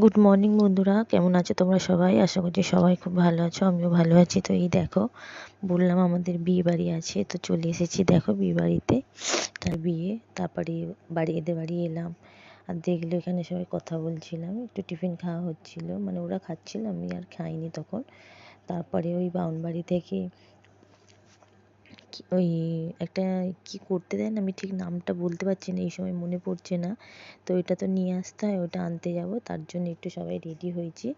Good morning বন্ধুরা, কেমন আছো তোমরা সবাই? আশা করছি সবাই খুব ভালো আছো, আমিও ভালো আছি। তো এই দেখো, বললাম আমাদের বিয়ে বাড়ি আছে, তো চলে এসেছি দেখো বিয়ে বাড়িতে। তার বিয়ে, তারপরে এদের বাড়ি এলাম। আর দেখলো এখানে সবাই কথা বলছিলাম, একটু টিফিন খাওয়া হচ্ছিল, মানে ওরা খাচ্ছিল, আমি আর খাইনি তখন। তারপরে ওই বাউনবাড়ি থেকে ওই একটা কি করতে দেয় না, আমি ঠিক নামটা বলতে পারছি না, এই সময় মনে পড়ছে না। তো ওইটা তো নিয়ে আসতে হয়, ওটা আনতে যাব, তার জন্য একটু সবাই রেডি হয়েছি।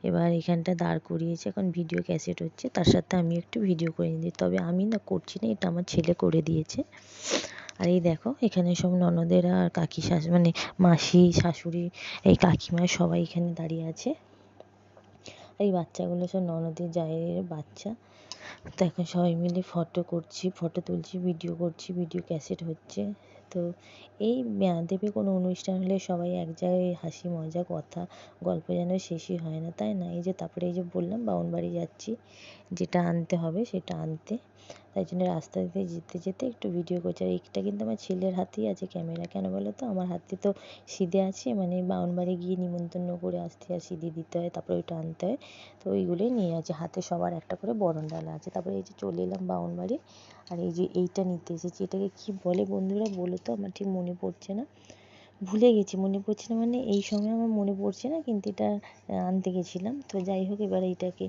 এবার এখানটা দাঁড় করিয়েছে, এখন ভিডিও ক্যাসেট হচ্ছে, তার সাথে আমি একটু ভিডিও করে নিই। তবে আমি না করছি না, এটা আমার ছেলে করে দিয়েছে। আর এই দেখো এখানে সব ননদেরা আর কাকি মানে মাসি শাশুড়ি, এই কাকিমা সবাই এখানে দাঁড়িয়ে আছে। আর এই বাচ্চাগুলো সব ননদের জায়ের বাচ্চা। তো এখন সবাই মিলে ফটো তুলছি, ভিডিও করছি, ভিডিও ক্যাসেট হচ্ছে। তো এই দেবে কোনো অনুষ্ঠান হলে সবাই এক জায়গায় হাসি মজা কথা গল্প যেন শেষই হয় না, তাই না? এই যে তারপরে এই যে বললাম বাউনবাড়ি যাচ্ছি, যেটা আনতে হবে সেটা আনতে, তাই জন্য রাস্তা দিয়ে যেতে যেতে একটু ভিডিও করছি। আর এইটা কিন্তু আমার ছেলের হাতেই আছে ক্যামেরা, কেন বলো তো? আমার হাতে তো সিধে আছে, মানে বাউনবাড়ি গিয়ে নিমন্ত্রণ করে আসতে আর সিধে দিতে হয়, তারপরে ওইটা আনতে হয়। তো ওইগুলোই নিয়ে আছে, হাতে সবার একটা করে বরণ ডালা আছে। তারপরে এই যে চলে এলাম বাউনবাড়ি। আর এই যে এইটা নিতে এসেছি, এটাকে কি বলে বন্ধুরা বলো তো? আমার ঠিক মনে পড়ছে না, ভুলে গেছি, মনে পড়ছে না, মানে এই সময় আমার মনে পড়ছে না, কিন্তু এটা আনতে গেছিলাম। তো যাই হোক, এবার এইটাকে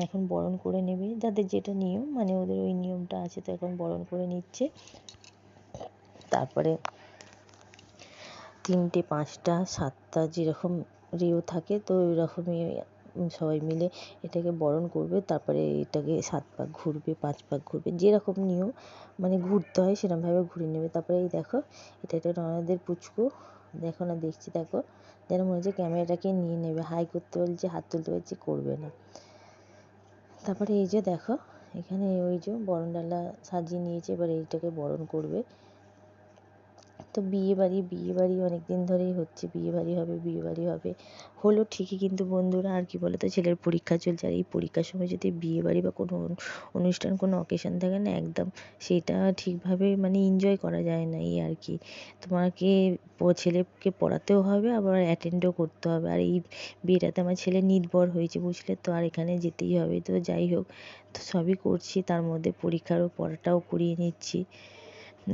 এখন বরণ করে নেবে, যাদের যেটা নিয়ম, মানে ওদের ওই নিয়মটা আছে, তো এখন বরণ করে নিচ্ছে। তারপরে 3টে 5টা 7টা যেরকম রিও থাকে, তো ওই রকমই সবাই মিলে এটাকে বরণ করবে। তারপরে এটাকে 7 পাক ঘুরবে, 5 পাক ঘুরবে, যেরকম নিয়ম মানে ঘুরতে হয় সেরকমভাবে ঘুরে নেবে। তারপরে এই দেখো, এটা একটা ননদের পুচকু, দেখো না, দেখছি দেখো, যেন মনে হচ্ছে ক্যামেরাটাকে নিয়ে নেবে, হাই করতে বলছে, হাত তুলতে বলছে, করবে না। তারপরে এই যে দেখো, এখানে ওই যে বরণডালা সাজিয়ে নিয়েছে, এবার এইটাকে বরণ করবে। তো বিয়ে বাড়ি অনেক দিন ধরেই হচ্ছে, বিয়ে বাড়ি হবে হলো ঠিকই, কিন্তু বন্ধুরা আর কি বলো তো, ছেলের পরীক্ষা চলছে, আর এই পরীক্ষার সময় যদি বিয়ে বাড়ি বা কোনো অনুষ্ঠান, কোনো অকেশন থাকে না, একদম সেটা ঠিকভাবে মানে এনজয় করা যায় না, এই আর কি। তোমাকে ছেলেকে পড়াতেও হবে, আবার অ্যাটেন্ডও করতে হবে। আর এই বিয়েটাতে আমার ছেলে নির্ভর হয়েছে, বুঝলে তো, আর এখানে যেতেই হবে। তো যাই হোক, তো সবই করছি, তার মধ্যে পরীক্ষারও পড়াটাও করিয়ে নিচ্ছি,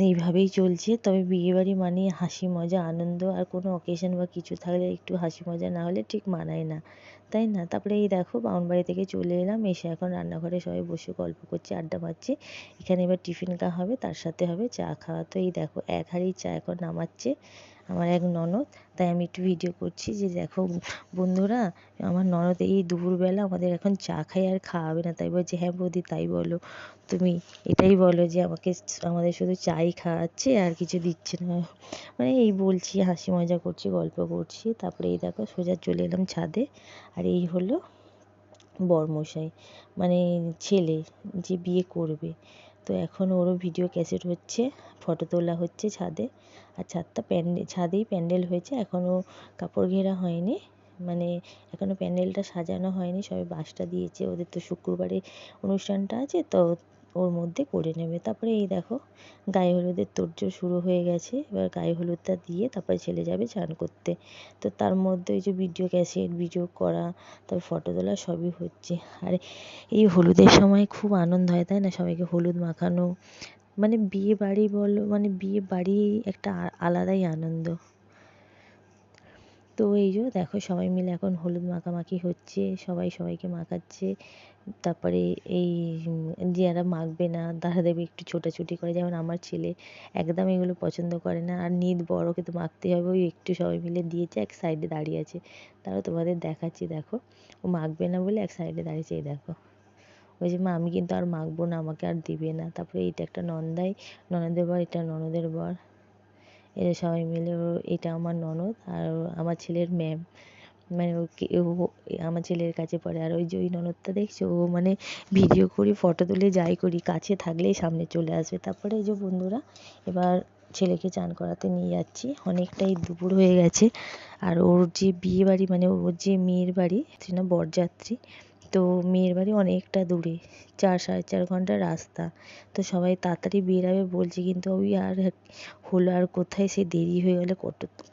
এইভাবেই চলছে। তবে বিয়েবাড়ি মানে হাসি মজা আনন্দ, আর কোনো অকেশন বা কিছু থাকলে একটু হাসি মজা না হলে ঠিক মানায় না, তাই না? তারপরে এই দেখো বাউনবাড়ি থেকে চলে এলাম, এসে এখন রান্নাঘরে সবাই বসে গল্প করছে, আড্ডা মারছে। এখানে এবার টিফিন খাওয়া হবে, তার সাথে হবে চা খাওয়া। তো এই দেখো 1 হাঁড়ি চা এখন নামাচ্ছে আমার এক ননদ, তাই আমি একটু ভিডিও করছি যে দেখো বন্ধুরা, আমার ননদ এই দুপুরবেলা আমাদের এখন চা খাই আর খাওয়াবে না। তাই বলছে, হ্যাঁ বৌদি তাই বলো, তুমি এটাই বলো যে আমাদের শুধু চাই খাওয়াচ্ছে আর কিছু দিচ্ছে না, মানে এই বলছি, হাসি মজা করছি, গল্প করছি। তারপরে এই দেখো সোজা চলে এলাম ছাদে। আর এই হলো বরমশাই, মানে ছেলে যে বিয়ে করবে। তো এখন ওরও ভিডিও ক্যাসেট হচ্ছে, ফটো তোলা হচ্ছে ছাদে। আর ছাদেই প্যান্ডেল হয়েছে, এখনও কাপড় ঘেরা হয়নি, মানে এখনও প্যান্ডেলটা সাজানো হয়নি, সবাই বাঁশটা দিয়েছে। ওদের তো শুক্রবারে অনুষ্ঠানটা আছে, তো ওর মধ্যে করে নেবে। তারপরে এই দেখো গায়ে হলুদের তোড়জোড় শুরু হয়ে গেছে, এবার গায়ে হলুদটা দিয়ে তারপরে ছেলে যাবে চান করতে। তো তার মধ্যে ওই যে ভিডিও ক্যাসেট, ভিডিও করা, তারপর ফটো তোলা সবই হচ্ছে। আর এই হলুদের সময় খুব আনন্দ হয়, তাই না? সবাইকে হলুদ মাখানো, মানে বিয়ে বাড়ি বলো, মানে বিয়ে বাড়ি একটা আলাদাই আনন্দ। তো এই যে দেখো সবাই মিলে এখন হলুদ মাখামাখি হচ্ছে, সবাই সবাইকে মাখাচ্ছে। তারপরে এই যারা মাখবে না তারা দেখবে একটু ছোটাছুটি করে, যেমন আমার ছেলে একদম এগুলো পছন্দ করে না, আর বড়কে তো মাখতে হবে, ওই একটু সবাই মিলে দিয়েছে, এক সাইডে দাঁড়িয়ে আছে। তারও তোমাদের দেখাচ্ছি, দেখো ও মাখবে না বলে এক সাইডে দাঁড়িয়েছে, এই দেখো। ওই যে মা আমি কিন্তু আর মাখবো না, আমাকে আর দিবে না। তারপরে এইটা একটা ননদের বর, এটা ননদের বর, এরা সবাই মিলে এটা আমার ননদ আর আমার ছেলের ম্যাম, মানে ও আমার ছেলের কাছে পড়ে। আর ওই যে ওই ননদটা দেখছো, ও মানে ভিডিও করি, ফটো তুলে যাই করি, কাছে থাকলেই সামনে চলে আসবে। তারপরে এই যে বন্ধুরা, এবার ছেলেকে চান করাতে নিয়ে যাচ্ছি, অনেকটাই দুপুর হয়ে গেছে। আর ওর যে বিয়ে বাড়ি, মানে ওর যে মেয়ের বাড়ি, সে না বরযাত্রী, তো মেয়ের বাড়ি অনেকটা দূরে, 4 সাড়ে 4 ঘন্টা রাস্তা। তো সবাই তাড়াতাড়ি বেরাবে বলছে, কিন্তু ওই আর হলো, আর কোথায়, সে দেরি হয়ে গেলে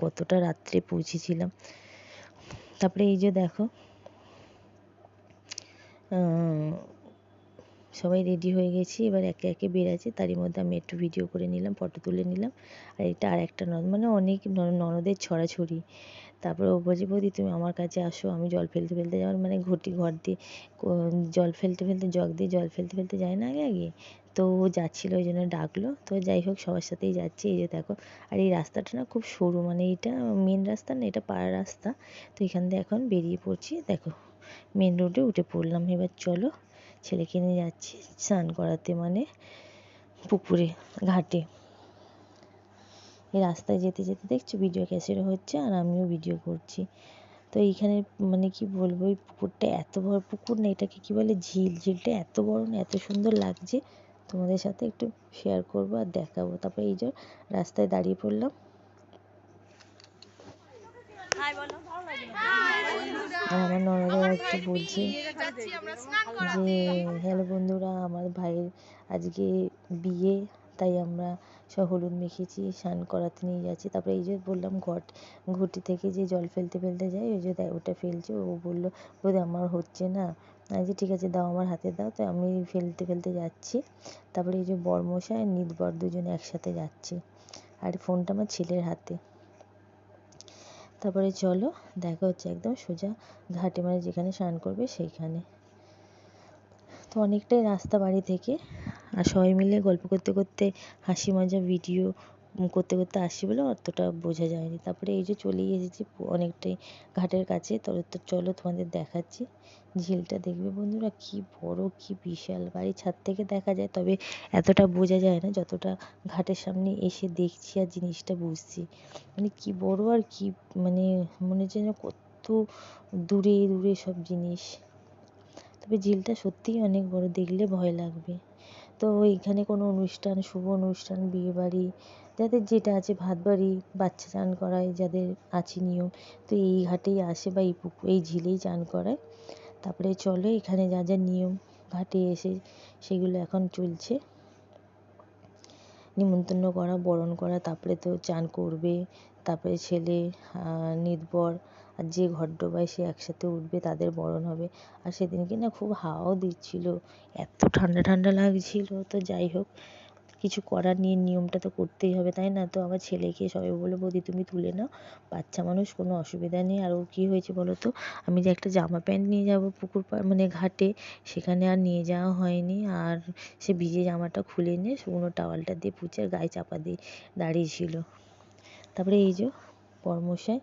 কতটা রাত্রে পৌঁছেছিলাম। তারপরে এই যে দেখো সবাই রেডি হয়ে গেছি, এবার একে একে বেরাচ্ছে। তারই মধ্যে আমি একটু ভিডিও করে নিলাম, ফটো তুলে নিলাম। আর এটা আর একটা ননদ, মানে অনেক ননদের ছড়াছড়ি। তারপরে ও বলছে বৌদি তুমি আমার কাছে আসো, আমি জল ফেলতে ফেলতে যাওয়ার মানে ঘর দিয়ে জল ফেলতে ফেলতে জগ দিয়ে জল ফেলতে ফেলতে যায় না আগে আগে, তো ও যাচ্ছিলো ওই জন্য ডাকলো। তো যাই হোক সবার সাথেই যাচ্ছি। এই যে দেখো, আর এই রাস্তাটা না খুব সরু, মানে এটা মেন রাস্তা না, এটা পাড়া রাস্তা। তো এখান দিয়ে এখন বেরিয়ে পড়ছি, দেখো মেন রোডে উঠে পড়লাম। এবার চলো ছেলেকে নিয়ে যাচ্ছি স্নান করাতে, মানে পুকুরে ঘাটে। এই রাস্তায় যেতে যেতে দেখছো ভিডিও ক্যাসেটও হচ্ছে আর আমিও ভিডিও করছি। তো এইখানে মানে কি বলবো, ওই পুকুরটা এত বড় পুকুর না, এটাকে কি বলে ঝিল, ঝিলটা এত বড় না, এত সুন্দর লাগছে, তোমাদের সাথে একটু শেয়ার করবো আর দেখাবো। তারপরে এই যে রাস্তায় দাঁড়িয়ে পড়লাম, আর আমার ননদরা একটু বলছে যে হ্যালো বন্ধুরা, আমার ভাইয়ের আজকে বিয়ে, তাই আমরা সব হলুদ মেখেছি, স্নান করাতে নিয়ে যাচ্ছি। তারপরে এই যে বললাম ঘুটি থেকে যে জল ফেলতে ফেলতে যায়, ওই যে ওটা ফেলছে। ও বললো বৌদি আমার হচ্ছে না, যে ঠিক আছে দাও আমার হাতে দাও। তো আমি ফেলতে ফেলতে যাচ্ছি। তারপরে এই যে বরমশাই আর নিতবর দুজনে একসাথে যাচ্ছি, আর ফোনটা আমার ছেলের হাতে। তারপরে চলো দেখা হচ্ছে একদম সোজা ঘাটে, মানে যেখানে স্নান করবে সেইখানে। তো অনেকটাই রাস্তা বাড়ি থেকে, আর সবাই মিলে গল্প করতে করতে হাসি মজা ভিডিও করতে করতে আসছি বলে অতটা বোঝা যায়নি। তারপরে এই যে চলেই এসেছি অনেকটাই ঘাটের কাছে। তো চলো তোমাদের দেখাচ্ছি ঝিলটা, দেখবে বন্ধুরা কি বড়, কি বিশাল। বাড়ির ছাদ থেকে দেখা যায়, তবে এতটা বোঝা যায় না যতটা ঘাটের সামনে এসে দেখছি আর জিনিসটা বুঝছি, মানে কি বড় আর কি, মানে মনে হচ্ছে যেন কত দূরে দূরে সব জিনিস। তবে ঝিলটা সত্যিই অনেক বড়, দেখলে ভয় লাগবে। তো এইখানে কোনো অনুষ্ঠান, শুভ অনুষ্ঠান, বিয়েবাড়ি, যাদের যেটা আছে, ভাত বাড়ি, বাচ্চা চান করায় যাদের আছে নিয়ম, তো এই ঘাটেই আসে বা এই ঝিলেই চান করায়। তারপরে চলো এখানে যা যা নিয়ম ঘাটে এসে সেগুলো এখন চলছে, নিমন্ত্রণ করা, বরণ করা, তারপরে তো চান করবে, তারপরে ছেলে নিতবর আর যে ঘট ডোবায় সে একসাথে উঠবে, তাদের বরণ হবে। আর সেদিনকে না খুব হাওয়াও দিচ্ছিল, এত ঠান্ডা ঠান্ডা লাগছিল। তো যাই হোক কিছু করার নেই, নিয়মটা তো করতেই হবে, তাই না? তো আমার ছেলেকে সবাই বললো বৌদি তুমি তুলে নাও, বাচ্চা মানুষ, কোনো অসুবিধা নেই। আর ওর কী হয়েছে বলো তো, আমি যে একটা জামা প্যান্ট নিয়ে যাব পুকুর মানে ঘাটে, সেখানে আর নিয়ে যাওয়া হয়নি। আর সে ভিজে জামাটা খুলে নিয়ে শুকনো টাওয়ালটা দিয়ে পুছে গায়ে চাপা দিয়ে দাঁড়িয়েছিল। তারপরে এই যে বরমশাই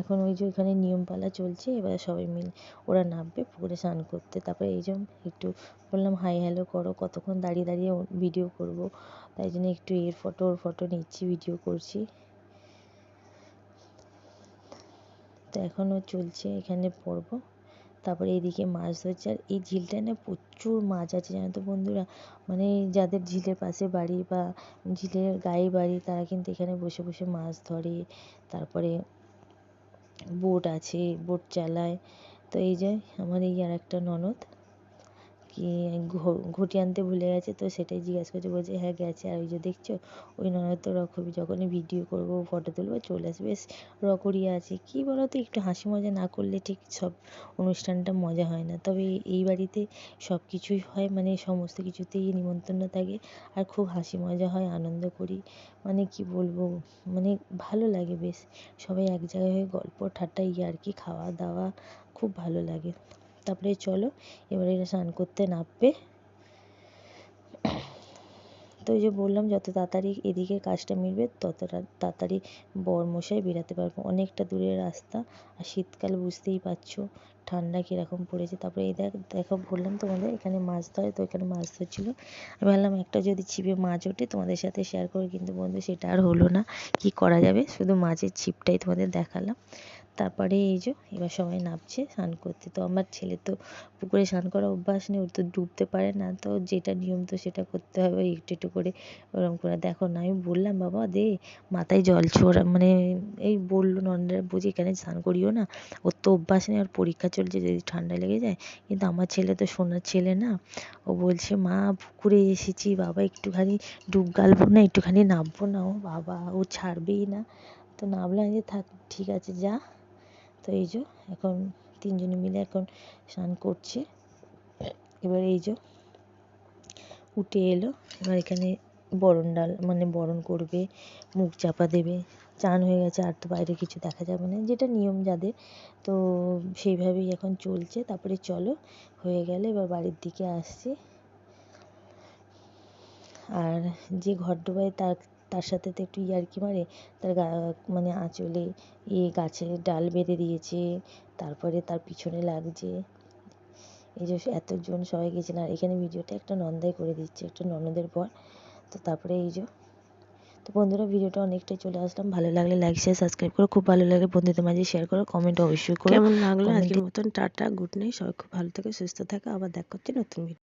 এখন ওই যে ওখানে নিয়মপালা চলছে, এবার সবাই মিলে ওরা নামবে পুকুরে স্নান করতে। তারপরে এই যে একটু বললাম হাই হ্যালো করো, কতক্ষণ দাঁড়িয়ে দাঁড়িয়ে ভিডিও করব, তাই জন্য একটু এর ফটো ওর ফটো নিচ্ছি, ভিডিও করছি। তো এখনও চলছে এখানে পর্ব। তারপরে এইদিকে মাছ ধরছে, আর এই ঝিলটায় না প্রচুর মাছ আছে জানো তো বন্ধুরা, মানে যাদের ঝিলের পাশে বাড়ি বা ঝিলের গায়ে বাড়ি, তারা কিন্তু এখানে বসে বসে মাছ ধরে। তারপরে বোট আছে, বোট চালায়। তো এই যে আমার এই আর একটা ননদ কি ঘটি আনতে ভুলে গেছে, তো সেটাই জিজ্ঞাসা করছে, বলছে হ্যাঁ গেছে। আর ওই যে দেখছো ওই ননদ তো রকমই, যখনই ভিডিও করবো ফটো তুলবো চলে আসবে, বেশ রকরিয়ে আছে। কী বলো তো, একটু হাসি মজা না করলে ঠিক সব অনুষ্ঠানটা মজা হয় না। তবে এই বাড়িতে সব কিছুই হয়, মানে সমস্ত কিছুতেই নিমন্ত্রণ থাকে, আর খুব হাসি মজা হয়, আনন্দ করি, মানে কি বলবো, মানে ভালো লাগে বেশ। সবাই এক জায়গায় হয়ে গল্প ঠাট্টা ইয়ার্কি, খাওয়া দাওয়া, খুব ভালো লাগে। তারপরে চলো এবারে এরা স্নান করতে নামবে। তো ওই যে বললাম যত তাড়াতাড়ি এদিকের কাজটা মিটবে তত তাড়াতাড়ি বরমশাই বেরাতে পারবো, অনেকটা দূরের রাস্তা। আর শীতকাল বুঝতেই পারছো ঠান্ডা কীরকম পড়েছে। তারপরে এই দেখো বললাম তোমাদের এখানে মাছ ধরে, তো এখানে মাছ ধরছিলো। আমি ভাবলাম একটা যদি ছিপে মাছ ওঠে তোমাদের সাথে শেয়ার করি, কিন্তু বন্ধু সেটা আর হলো না, কি করা যাবে, শুধু মাছের ছিপটাই তোমাদের দেখালাম। তারপরে এই যে এবার সবাই নামছে স্নান করতে। তো আমার ছেলে তো পুকুরে স্নান করা অভ্যাস নেই, ও তো ডুবতে পারে না, তো যেটা নিয়ম তো সেটা করতে হবে, একটু একটু করে ওরকম করে। দেখো না আমি বললাম বাবা দে মাথায় জল ছোড়া, মানে এই বললো ননদরা বুঝি এখানে স্নান করিও না, ওর তো অভ্যাস নেই, আর পরীক্ষা চলছে যদি ঠান্ডা লেগে যায়। কিন্তু আমার ছেলে তো সোনার ছেলে না, ও বলছে মা পুকুরে এসেছি বাবা একটুখানি ডুব গালবো না, একটুখানি নামবো না, ও বাবা ও ছাড়বেই না। তো নামলাম যে থাক ঠিক আছে যা। তো এই যে এখন তিনজনে মিলে এখন স্নান করছে। এবার এই যে উঠে এলো, এবার এখানে বরণ ডাল মানে বরণ করবে, মুখ চাপা দেবে। চান হয়ে গেছে, আর তো বাইরে কিছু দেখা যাবে না, যেটা নিয়ম যাদের, তো সেইভাবেই এখন চলছে। তারপরে চলো হয়ে গেলে এবার বাড়ির দিকে আসছি। আর যে ঘর ডোবায় তার সাথে তো একটু ইয়ার্কি মারে, তার মানে আঁচলে গাছের ডাল বেঁধে দিয়েছে, তারপরে তার পিছনে লাগছে। এই যে এতজন সবাই গেছিলাম, আর এখানে ভিডিওটা একটা নন্দাই করে দিচ্ছে, একটা ননদের পর। তো তারপরে এই যে, তো বন্ধুরা ভিডিওটা অনেকটাই চলে আসলাম, ভালো লাগলে লাইক শেয়ার সাবস্ক্রাইব করো, খুব ভালো লাগলে বন্ধুদের মাঝে শেয়ার করো, কমেন্ট অবশ্যই করো। কেমন লাগলো আজকের মতন টাটা, গুড নাইট, সবাই খুব ভালো থাকে, সুস্থ থাকে, আবার দেখা হচ্ছে নতুন ভিডিও।